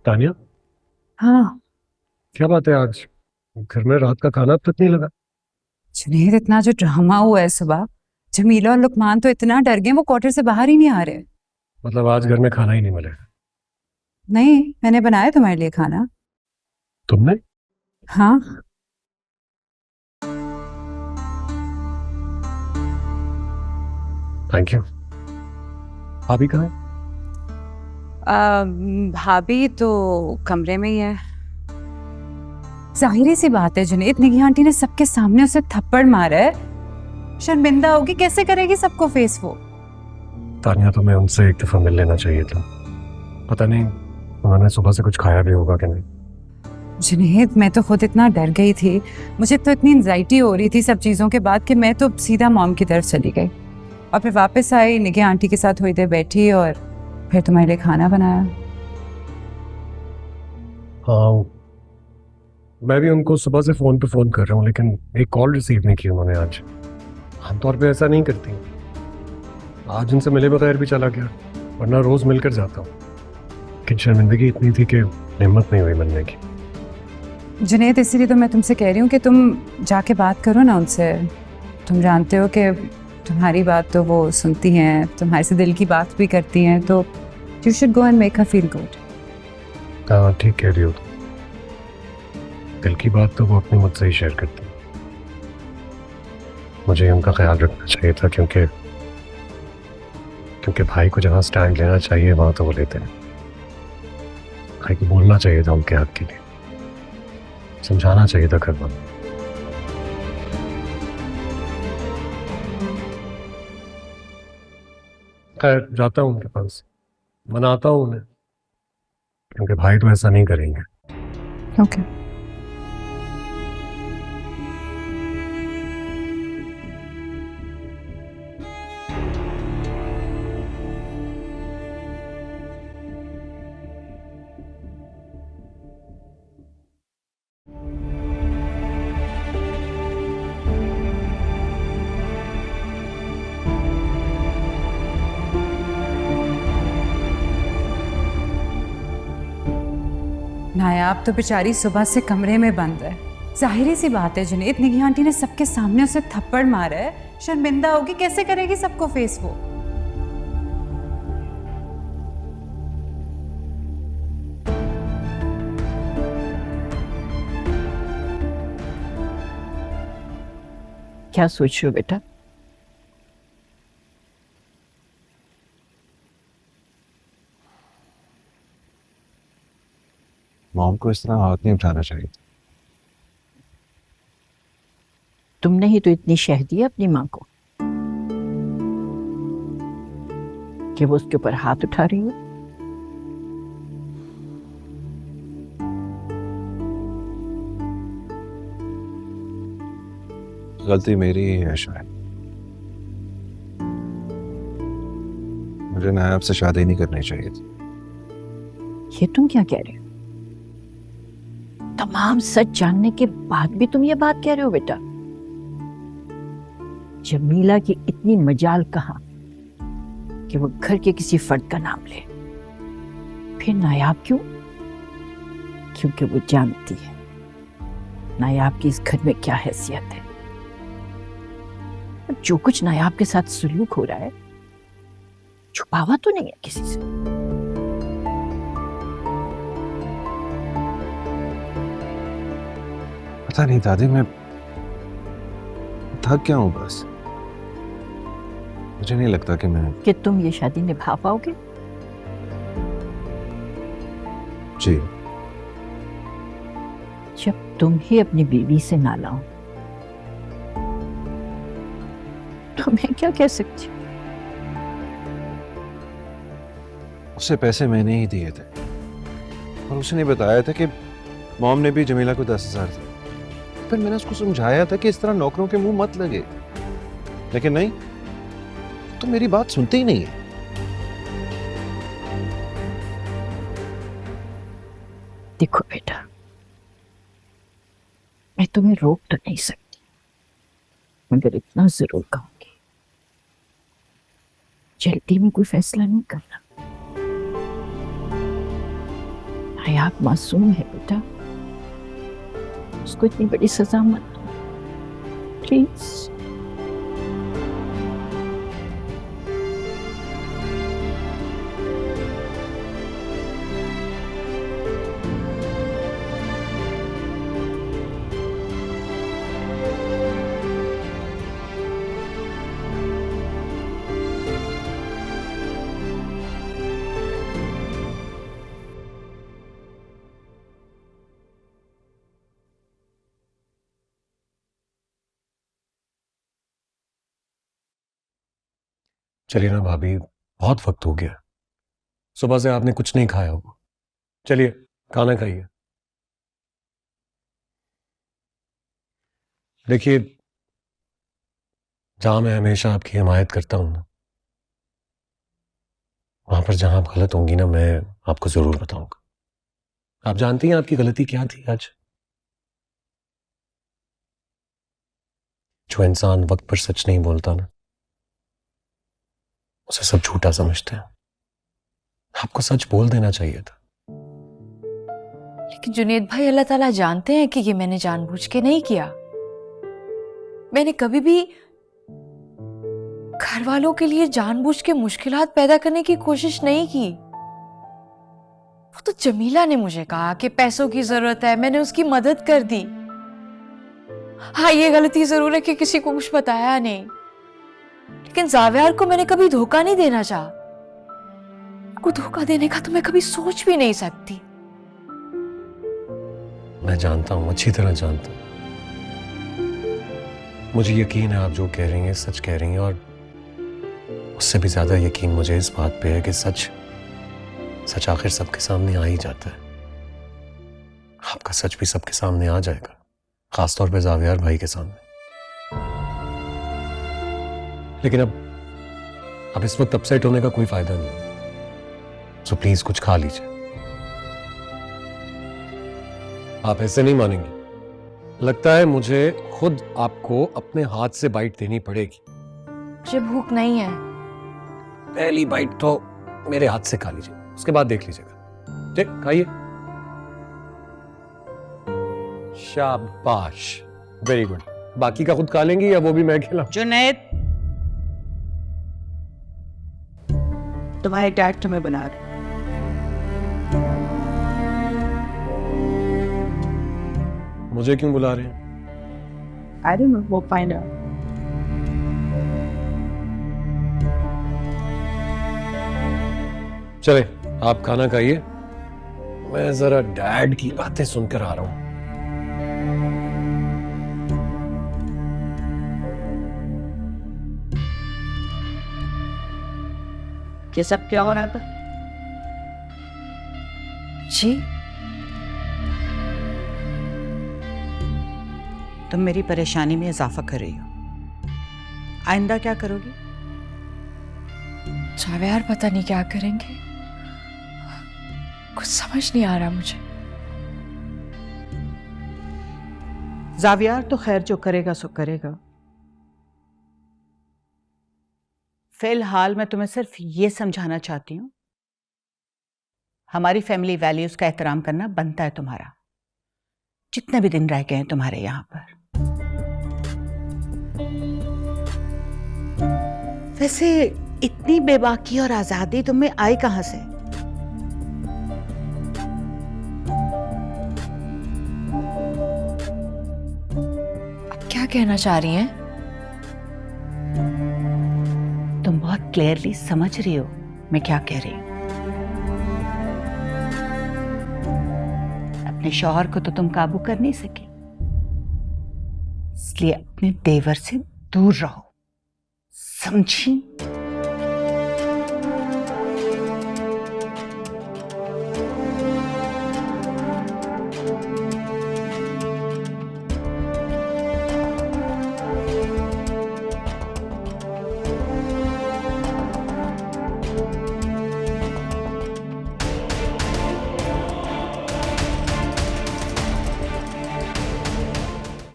तानिया, हाँ क्या बात है आज घर में रात का खाना अब तक नहीं लगा? जुनैद, इतना जो ड्रामा हुआ है सुबह, जमीला और लुकमान तो इतना डर गए वो क्वार्टर से बाहर ही नहीं आ रहे। मतलब आज घर में खाना ही नहीं मिलेगा? नहीं, मैंने बनाया तुम्हारे लिए खाना। तुमने? हाँ। Thank you. भाभी कहाँ है? भाभी तो कमरे में ही है। जाहिर सी बात है जुनैद, निकी आंटी ने सबके सामने उसे थप्पड़ मारा है, शर्मिंदा होगी, कैसे करेगी सबको फेस वो। तानिया, तुम्हें उनसे एक दफा मिल लेना चाहिए था। पता नहीं उन्होंने सुबह से कुछ खाया भी होगा कि नहीं। जुनैद, मैं तो खुद इतना डर गई थी, मुझे तो इतनी एंजाइटी हो रही थी सब चीज़ों के बाद कि मैं तो सीधा मॉम की तरफ चली गई और फिर वापस आई, निकी आंटी के साथ थोड़ी देर बैठी और फिर तुम्हारे लिए खाना बनाया। हाँ, मैं भी उनको सुबह से फोन पे फोन कर रहा हूँ लेकिन एक कॉल रिसीव नहीं की उन्होंने आज। आमतौर पे ऐसा नहीं करती। आज उनसे मिले बगैर भी चला गया, वरना रोज मिलकर जाता हूँ। लेकिन शर्मिंदगी इतनी थी कि हिम्मत नहीं हुई मिलने की। जुनैद, इसीलिए तो मैं तुमसे कह रही हूँ कि तुम जाके बात करो ना उनसे। तुम जानते हो कि तुम्हारी बात तो वो सुनती हैं, तुम्हारे से दिल की बात भी करती हैं, तो you should go and make her feel good. हाँ, ठीक कह रही हो तुम। दिल की बात तो वो अपनी मुझसे ही शेयर करती है। मुझे उनका ख्याल रखना चाहिए था क्योंकि क्योंकि भाई को जहाँ स्टैंड लेना चाहिए वहाँ तो वो लेते हैं। भाई को बोलना चाहिए था उनके हक के लिए, समझाना चाहिए था घर वालों। खैर, जाता हूँ उनके पास, मनाता हूँ उन्हें, क्योंकि भाई तो ऐसा नहीं करेंगे। ओके। नायाब तो बेचारी सुबह से कमरे में बंद है। जाहिर सी बात है जुनैद, निकी आंटी ने सबके सामने उसे थप्पड़ मारा है, शर्मिंदा होगी, कैसे करेगी सबको फेस वो। क्या सोच रहे हो बेटा? मॉम को इस तरह हाथ नहीं उठाना चाहिए। तुमने ही तो इतनी शह दी है अपनी माँ को कि वो उसके ऊपर हाथ उठा रही है। गलती मेरी ही है शायद। मुझे नायाब से शादी नहीं करनी चाहिए थी। ये तुम क्या कह रहे हो? तमाम सच जानने के बाद भी तुम ये बात कह रहे हो बेटा? जमीला की इतनी मजाल कहाँ कि वो घर के किसी फर्द का नाम ले। फिर नायाब क्यों? क्योंकि वो जानती है नायाब की इस घर में क्या हैसियत है। जो कुछ नायाब के साथ सलूक हो रहा है छुपावा तो नहीं है किसी से। पता नहीं दादी, मैं थक गया हूं बस। मुझे नहीं लगता कि मैं। कि तुम ये शादी निभा पाओगे? जी। जब तुम ही अपनी बीवी से ना लाओ तो मैं क्या कह सकती हूँ? उसे पैसे मैंने ही दिए थे और उसने बताया था कि मॉम ने भी जमीला को 10,000 दिए। फिर मैंने उसको समझाया था कि इस तरह नौकरों के मुंह मत लगे, लेकिन नहीं, तो मेरी बात सुनते ही नहीं है। देखो बेटा, मैं तुम्हें रोक तो नहीं सकती, मगर इतना जरूर कहूंगी, जल्दी में कोई फैसला नहीं करना। नायाब मासूम है बेटा, उसको इतनी बड़ी सजा मत दो प्लीज। चलिए ना भाभी, बहुत वक्त हो गया, सुबह से आपने कुछ नहीं खाया होगा। चलिए खाना खाइए। देखिए, जहां मैं हमेशा आपकी हिमायत करता हूं ना, वहां पर जहां आप गलत होंगी ना, मैं आपको जरूर बताऊंगा। आप जानती हैं आपकी गलती क्या थी आज? जो इंसान वक्त पर सच नहीं बोलता ना, उसे सब झूठा समझते हैं। आपको सच बोल देना चाहिए था। लेकिन जुनेद भाई, अल्लाह ताला जानते हैं कि ये मैंने जानबूझ के नहीं किया। मैंने कभी भी घर वालों के लिए जानबूझ के मुश्किलात पैदा करने की कोशिश नहीं की। वो तो जमीला ने मुझे कहा कि पैसों की जरूरत है, मैंने उसकी मदद कर दी। हाँ, ये गलती जरूर है कि किसी को कुछ बताया नहीं, लेकिन जावियार को मैंने कभी धोखा नहीं देना चाहा। को धोखा देने का तो मैं कभी सोच भी नहीं सकती। मैं जानता हूं, अच्छी तरह जानता हूं। मुझे यकीन है आप जो कह रही हैं सच कह रही हैं, और उससे भी ज्यादा यकीन मुझे इस बात पे है कि सच आखिर सबके सामने आ ही जाता है। आपका सच भी सबके सामने आ जाएगा, खासतौर पे जावियार भाई के सामने। लेकिन अब इस वक्त अपसेट होने का कोई फायदा नहीं, सो प्लीज कुछ खा लीजिए। आप ऐसे नहीं मानेंगे, लगता है मुझे खुद आपको अपने हाथ से बाइट देनी पड़ेगी। मुझे भूख नहीं है। पहली बाइट तो मेरे हाथ से खा लीजिए, उसके बाद देख लीजिएगा। ठीक, खाइए। शाबाश, वेरी गुड। बाकी का खुद खा लेंगी या वो भी मैं खिलाऊं? जुनैद, तुम्हारे डैड तुम्हें बना रहे। मुझे क्यों बुला रहे हैं? I don't know, we'll find out. चले, आप खाना खाइए, मैं जरा डैड की बातें सुनकर आ रहा हूं। ये सब क्या हो रहा था? जी, तुम मेरी परेशानी में इजाफा कर रही हो। आइंदा क्या करोगी? जावियार पता नहीं क्या करेंगे, कुछ समझ नहीं आ रहा मुझे। जावियार तो खैर जो करेगा सो करेगा। फिलहाल मैं तुम्हें सिर्फ ये समझाना चाहती हूँ, हमारी फैमिली वैल्यूज का एहतराम करना बनता है तुम्हारा, जितने भी दिन रह गए हैं तुम्हारे यहां पर। वैसे इतनी बेबाकी और आजादी तुम्हें आई कहां से? आप क्या कहना चाह रही हैं? तुम बहुत क्लियरली समझ रही हो मैं क्या कह रही हूं। अपने शौहर को तो तुम काबू कर नहीं सकी, इसलिए अपने देवर से दूर रहो, समझी?